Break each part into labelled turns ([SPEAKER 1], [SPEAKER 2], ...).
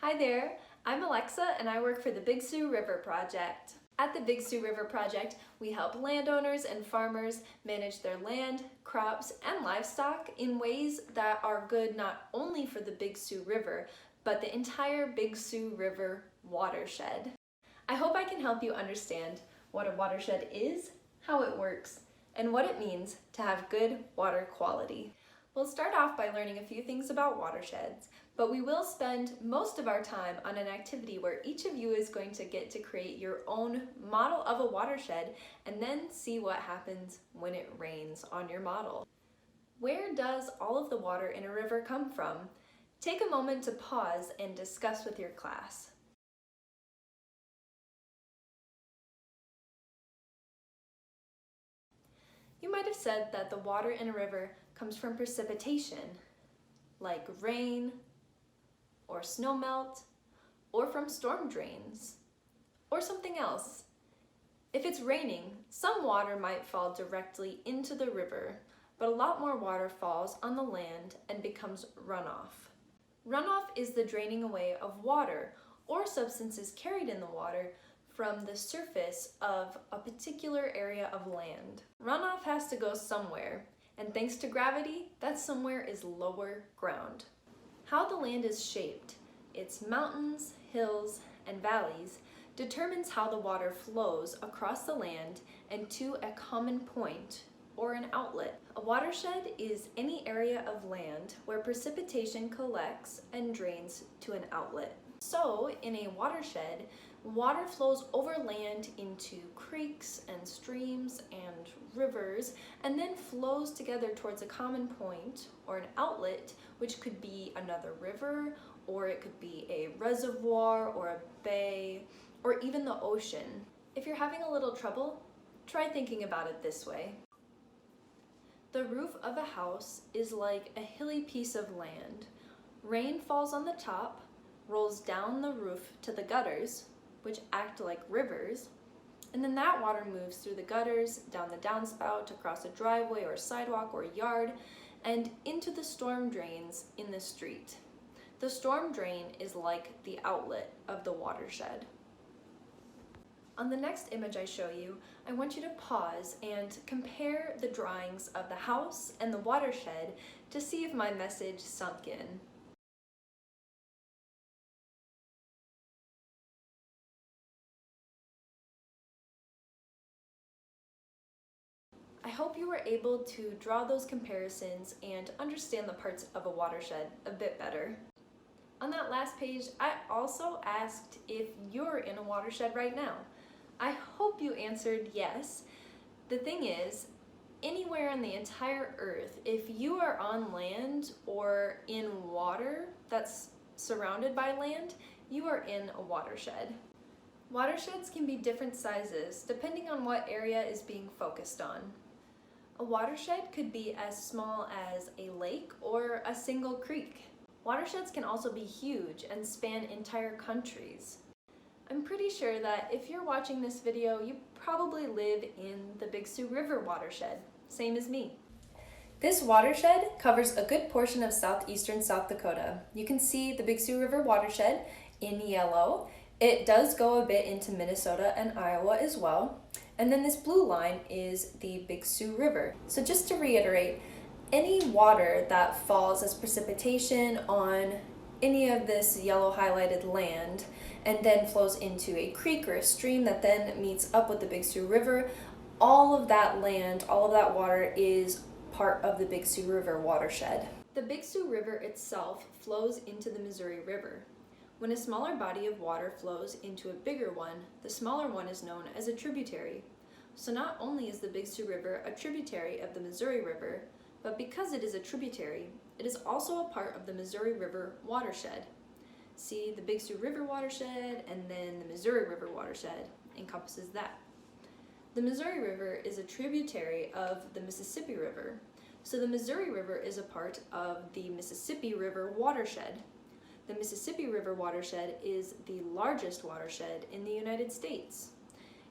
[SPEAKER 1] Hi there, I'm Alexa and I work for the Big Sioux River Project. At the Big Sioux River Project, we help landowners and farmers manage their land, crops, and livestock in ways that are good not only for the Big Sioux River, but the entire Big Sioux River watershed. I hope I can help you understand what a watershed is, how it works, and what it means to have good water quality. We'll start off by learning a few things about watersheds, but we will spend most of our time on an activity where each of you is going to get to create your own model of a watershed and then see what happens when it rains on your model. Where does all of the water in a river come from? Take a moment to pause and discuss with your class. You might have said that the water in a river comes from precipitation, like rain, or snowmelt, or from storm drains, or something else. If it's raining, some water might fall directly into the river, but a lot more water falls on the land and becomes runoff. Runoff is the draining away of water or substances carried in the water from the surface of a particular area of land. Runoff has to go somewhere, and thanks to gravity, that somewhere is lower ground. How the land is shaped, its mountains, hills, and valleys, determines how the water flows across the land and to a common point or an outlet. A watershed is any area of land where precipitation collects and drains to an outlet. So, in a watershed, water flows over land into creeks and streams and rivers, and then flows together towards a common point or an outlet, which could be another river, or it could be a reservoir or a bay, or even the ocean. If you're having a little trouble, try thinking about it this way. The roof of a house is like a hilly piece of land. Rain falls on the top, rolls down the roof to the gutters, which act like rivers, and then that water moves through the gutters, down the downspout, across a driveway or sidewalk or yard, and into the storm drains in the street. The storm drain is like the outlet of the watershed. On the next image I show you, I want you to pause and compare the drawings of the house and the watershed to see if my message sunk in. I hope you were able to draw those comparisons and understand the parts of a watershed a bit better. On that last page, I also asked if you're in a watershed right now. I hope you answered yes. The thing is, anywhere on the entire earth, if you are on land or in water that's surrounded by land, you are in a watershed. Watersheds can be different sizes depending on what area is being focused on. A watershed could be as small as a lake or a single creek. Watersheds can also be huge and span entire countries. I'm pretty sure that if you're watching this video, you probably live in the Big Sioux River watershed, same as me. This watershed covers a good portion of southeastern South Dakota. You can see the Big Sioux River watershed in yellow. It does go a bit into Minnesota and Iowa as well. And then this blue line is the Big Sioux River. So just to reiterate, any water that falls as precipitation on any of this yellow highlighted land and then flows into a creek or a stream that then meets up with the Big Sioux River, all of that land, all of that water is part of the Big Sioux River watershed. The Big Sioux River itself flows into the Missouri River. When a smaller body of water flows into a bigger one, the smaller one is known as a tributary. So not only is the Big Sioux River a tributary of the Missouri River, but because it is a tributary, it is also a part of the Missouri River watershed. See, the Big Sioux River watershed and then the Missouri River watershed encompasses that. The Missouri River is a tributary of the Mississippi River, so the Missouri River is a part of the Mississippi River watershed. The Mississippi River watershed is the largest watershed in the United States.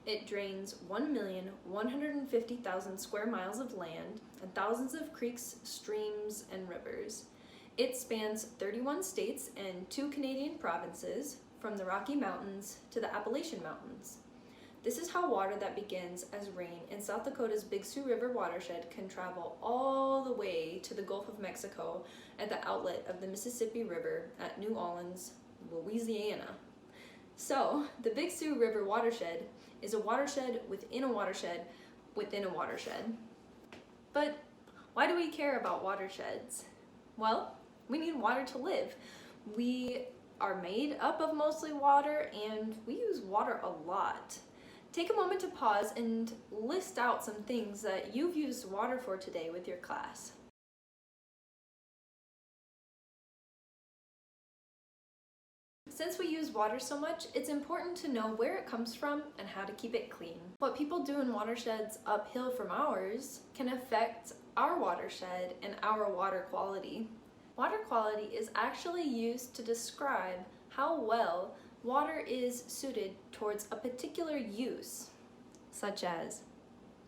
[SPEAKER 1] It drains 1,150,000 square miles of land and thousands of creeks, streams, and rivers. It spans 31 states and 2 Canadian provinces, from the Rocky Mountains to the Appalachian Mountains. This is how water that begins as rain in South Dakota's Big Sioux River watershed can travel all the way to the Gulf of Mexico at the outlet of the Mississippi River at New Orleans, Louisiana. So, the Big Sioux River watershed is a watershed within a watershed within a watershed. But why do we care about watersheds? Well, we need water to live. We are made up of mostly water, and we use water a lot. Take a moment to pause and list out some things that you've used water for today with your class. Since we use water so much, it's important to know where it comes from and how to keep it clean. What people do in watersheds uphill from ours can affect our watershed and our water quality. Water quality is actually used to describe how well water is suited towards a particular use, such as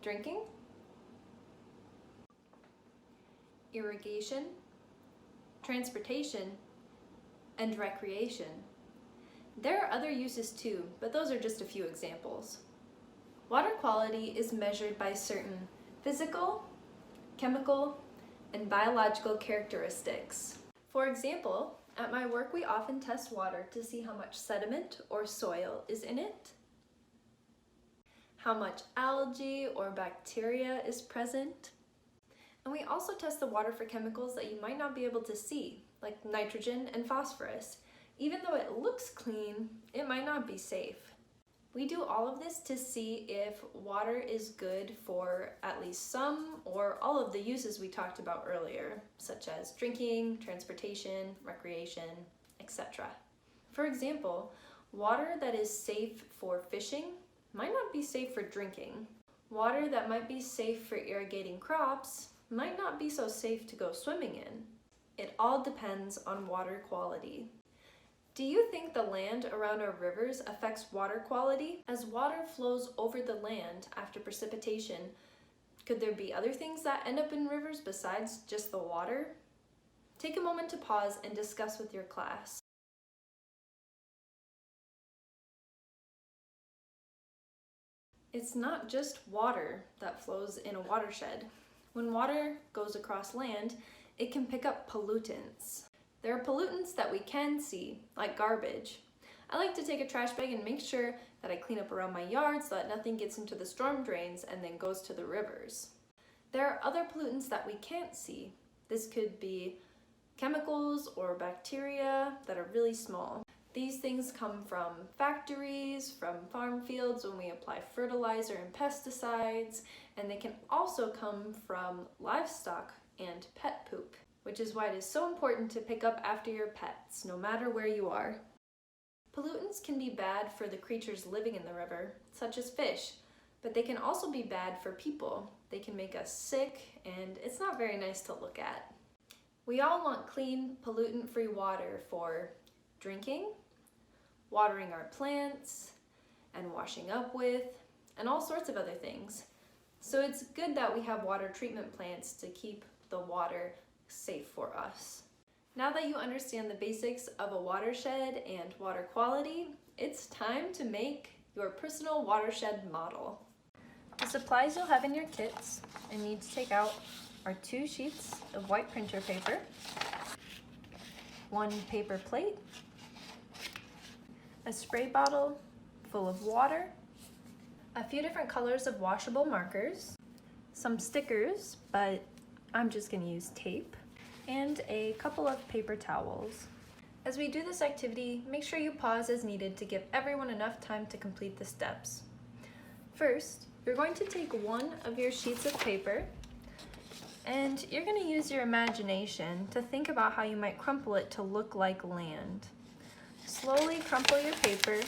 [SPEAKER 1] drinking, irrigation, transportation, and recreation. There are other uses too, but those are just a few examples. Water quality is measured by certain physical, chemical, and biological characteristics. For example, at my work we often test water to see how much sediment or soil is in it, how much algae or bacteria is present, and we also test the water for chemicals that you might not be able to see, like nitrogen and phosphorus. Even though it looks clean, it might not be safe. We do all of this to see if water is good for at least some or all of the uses we talked about earlier, such as drinking, transportation, recreation, etc. For example, water that is safe for fishing might not be safe for drinking. Water that might be safe for irrigating crops might not be so safe to go swimming in. It all depends on water quality. Do you think the land around our rivers affects water quality? As water flows over the land after precipitation, could there be other things that end up in rivers besides just the water? Take a moment to pause and discuss with your class. It's not just water that flows in a watershed. When water goes across land, it can pick up pollutants. There are pollutants that we can see, like garbage. I like to take a trash bag and make sure that I clean up around my yard so that nothing gets into the storm drains and then goes to the rivers. There are other pollutants that we can't see. This could be chemicals or bacteria that are really small. These things come from factories, from farm fields when we apply fertilizer and pesticides, and they can also come from livestock and pet poop, which is why it is so important to pick up after your pets, no matter where you are. Pollutants can be bad for the creatures living in the river, such as fish, but they can also be bad for people. They can make us sick, and it's not very nice to look at. We all want clean, pollutant-free water for drinking, watering our plants, and washing up with, and all sorts of other things. So it's good that we have water treatment plants to keep the water safe for us. Now that you understand the basics of a watershed and water quality, it's time to make your personal watershed model. The supplies you'll have in your kits and need to take out are 2 sheets of white printer paper, 1 paper plate, a spray bottle full of water, a few different colors of washable markers, some stickers, but I'm just going to use tape, and a couple of paper towels. As we do this activity, make sure you pause as needed to give everyone enough time to complete the steps. First, you're going to take one of your sheets of paper and you're going to use your imagination to think about how you might crumple it to look like land. Slowly crumple your paper,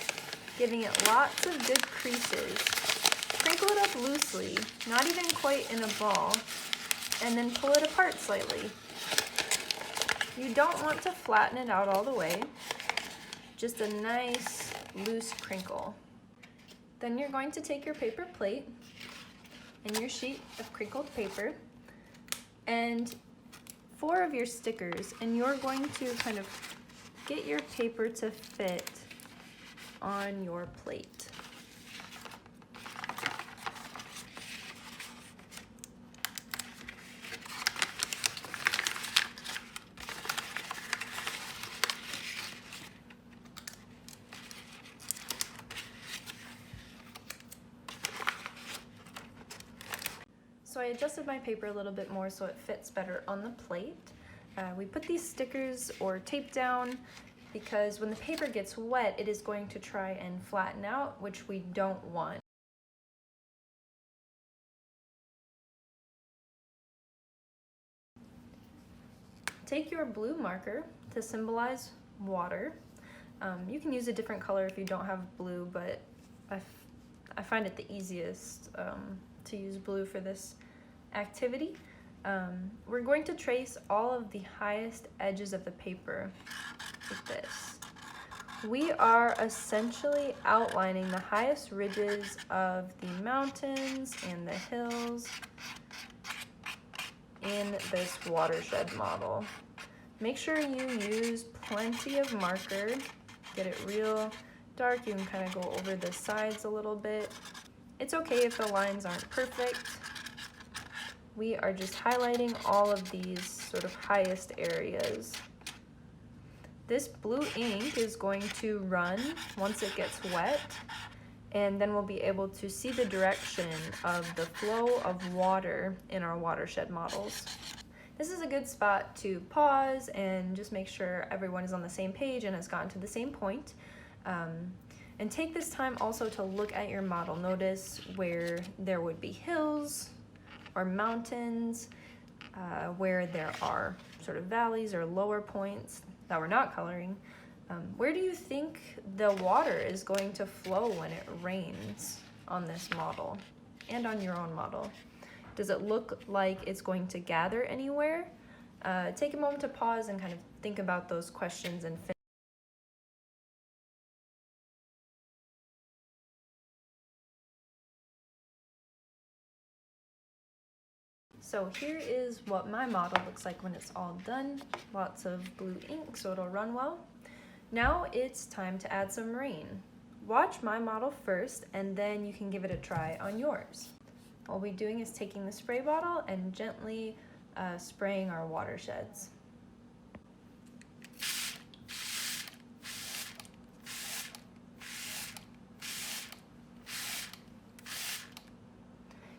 [SPEAKER 1] giving it lots of good creases. Crinkle it up loosely, not even quite in a ball, and then pull it apart slightly. You don't want to flatten it out all the way, just a nice loose crinkle. Then you're going to take your paper plate and your sheet of crinkled paper and 4 of your stickers, and you're going to kind of get your paper to fit on your plate. So I adjusted my paper a little bit more so it fits better on the plate. We put these stickers or tape down because when the paper gets wet, it is going to try and flatten out, which we don't want. Take your blue marker to symbolize water. You can use a different color if you don't have blue, but I find it the easiest to use blue for this activity. We're going to trace all of the highest edges of the paper with this. We are essentially outlining the highest ridges of the mountains and the hills in this watershed model. Make sure you use plenty of marker. Get it real dark. You can kind of go over the sides a little bit. It's okay if the lines aren't perfect. We are just highlighting all of these sort of highest areas. This blue ink is going to run once it gets wet, and then we'll be able to see the direction of the flow of water in our watershed models. This is a good spot to pause and just make sure everyone is on the same page and has gotten to the same point. And take this time also to look at your model. Notice where there would be hills or mountains, where there are sort of valleys or lower points that we're not coloring. Where do you think the water is going to flow when it rains on this model and on your own model? Does it look like it's going to gather anywhere? Take a moment to pause and kind of think about those questions and finish. So here is what my model looks like when it's all done. Lots of blue ink so it'll run well. Now it's time to add some rain. Watch my model first and then you can give it a try on yours. What we'll be doing is taking the spray bottle and gently spraying our watersheds.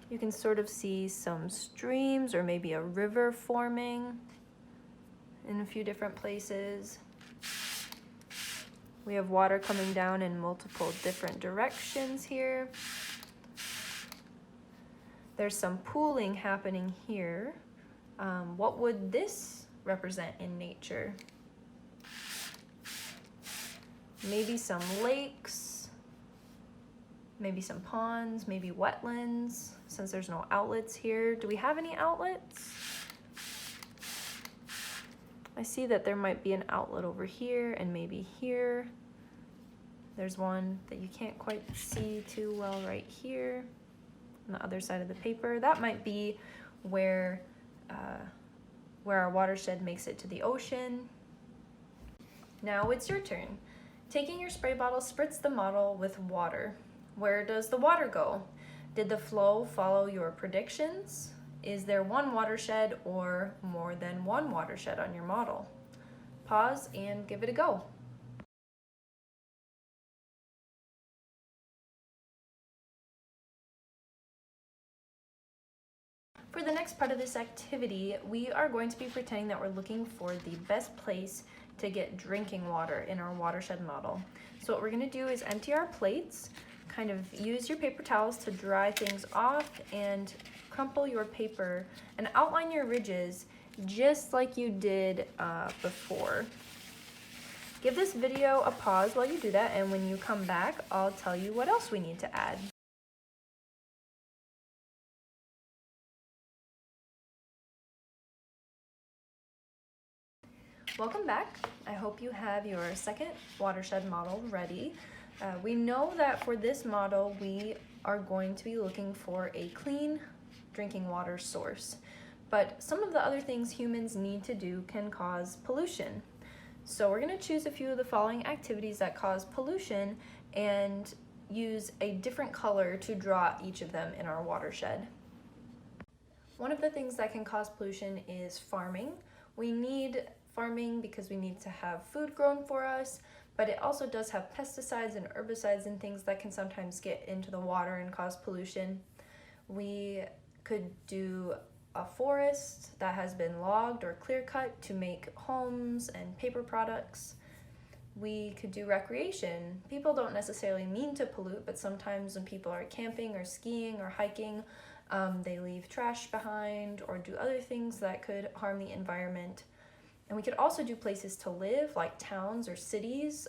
[SPEAKER 1] You can sort of see some streams or maybe a river forming in a few different places. We have water coming down in multiple different directions here. There's some pooling happening here. What would this represent in nature? Maybe some lakes, maybe some ponds, maybe wetlands, since there's no outlets here. Do we have any outlets? I see that there might be an outlet over here and maybe here. There's one that you can't quite see too well right here on the other side of the paper. That might be where our watershed makes it to the ocean. Now it's your turn. Taking your spray bottle, spritz the model with water. Where does the water go? Did the flow follow your predictions? Is there one watershed or more than one watershed on your model? Pause and give it a go. For the next part of this activity, we are going to be pretending that we're looking for the best place to get drinking water in our watershed model. So what we're going to do is empty our plates, kind of use your paper towels to dry things off, and crumple your paper and outline your ridges just like you did before. Give this video a pause while you do that, and when you come back, I'll tell you what else we need to add. Welcome back. I hope you have your second watershed model ready. We know that for this model, we are going to be looking for a clean drinking water source. But some of the other things humans need to do can cause pollution. So we're going to choose a few of the following activities that cause pollution and use a different color to draw each of them in our watershed. One of the things that can cause pollution is farming. We need farming because we need to have food grown for us, but it also does have pesticides and herbicides and things that can sometimes get into the water and cause pollution. We could do a forest that has been logged or clear cut to make homes and paper products. We could do recreation. People don't necessarily mean to pollute, but sometimes when people are camping or skiing or hiking, they leave trash behind or do other things that could harm the environment. And we could also do places to live, like towns or cities.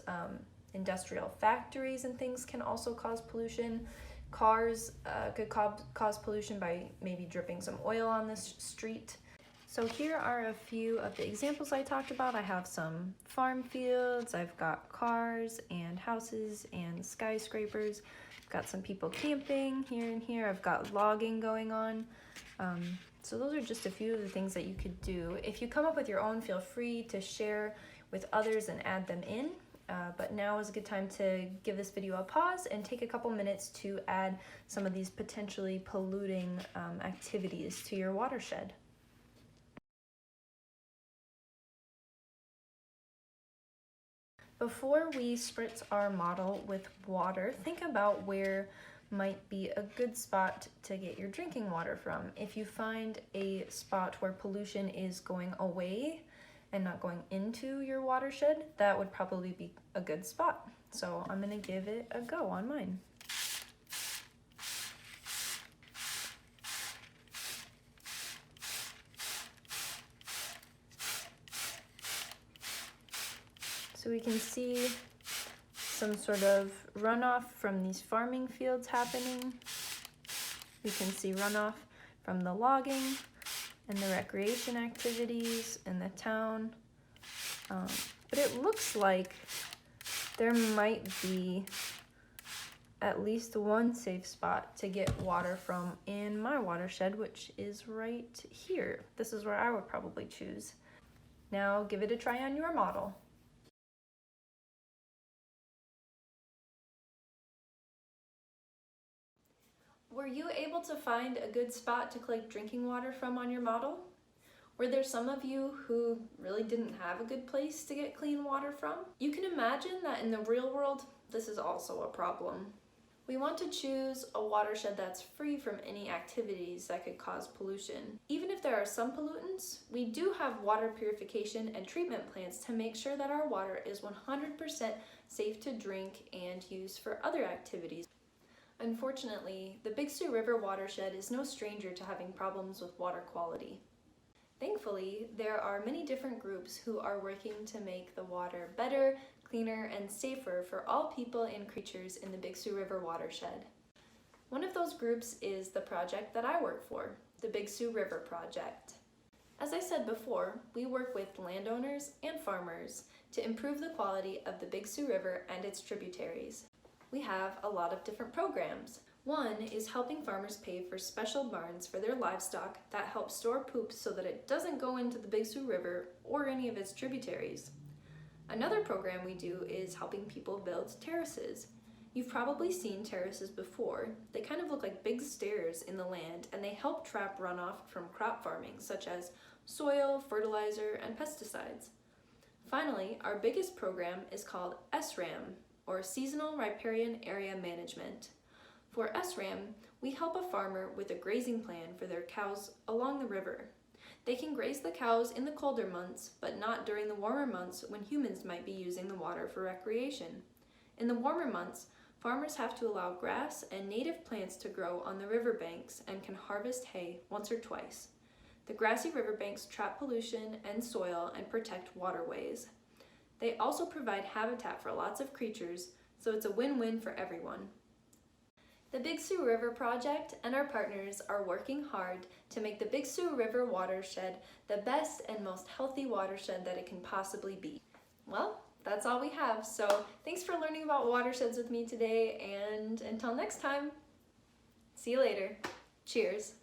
[SPEAKER 1] Industrial factories and things can also cause pollution. Cars could cause pollution by maybe dripping some oil on the street. So here are a few of the examples I talked about. I have some farm fields, I've got cars and houses and skyscrapers. I've got some people camping here and here. I've got logging going on. So those are just a few of the things that you could do. If you come up with your own, feel free to share with others and add them in. But now is a good time to give this video a pause and take a couple minutes to add some of these potentially polluting activities to your watershed. Before we spritz our model with water, think about where might be a good spot to get your drinking water from. If you find a spot where pollution is going away and not going into your watershed, that would probably be a good spot. So I'm gonna give it a go on mine. So we can see some sort of runoff from these farming fields happening. We can see runoff from the logging and the recreation activities in the town. But it looks like there might be at least one safe spot to get water from in my watershed, which is right here. This is where I would probably choose. Now give it a try on your model. Were you able to find a good spot to collect drinking water from on your model? Were there some of you who really didn't have a good place to get clean water from? You can imagine that in the real world, this is also a problem. We want to choose a watershed that's free from any activities that could cause pollution. Even if there are some pollutants, we do have water purification and treatment plants to make sure that our water is 100% safe to drink and use for other activities. Unfortunately, the Big Sioux River watershed is no stranger to having problems with water quality. Thankfully, there are many different groups who are working to make the water better, cleaner, and safer for all people and creatures in the Big Sioux River watershed. One of those groups is the project that I work for, the Big Sioux River Project. As I said before, we work with landowners and farmers to improve the quality of the Big Sioux River and its tributaries. We have a lot of different programs. One is helping farmers pay for special barns for their livestock that help store poop so that it doesn't go into the Big Sioux River or any of its tributaries. Another program we do is helping people build terraces. You've probably seen terraces before. They kind of look like big stairs in the land, and they help trap runoff from crop farming, such as soil, fertilizer, and pesticides. Finally, our biggest program is called SRAM, or Seasonal Riparian Area Management. For SRAM, we help a farmer with a grazing plan for their cows along the river. They can graze the cows in the colder months, but not during the warmer months when humans might be using the water for recreation. In the warmer months, farmers have to allow grass and native plants to grow on the riverbanks and can harvest hay once or twice. The grassy riverbanks trap pollution and soil and protect waterways. They also provide habitat for lots of creatures, so it's a win-win for everyone. The Big Sioux River Project and our partners are working hard to make the Big Sioux River watershed the best and most healthy watershed that it can possibly be. Well, that's all we have, so thanks for learning about watersheds with me today, and until next time, see you later. Cheers.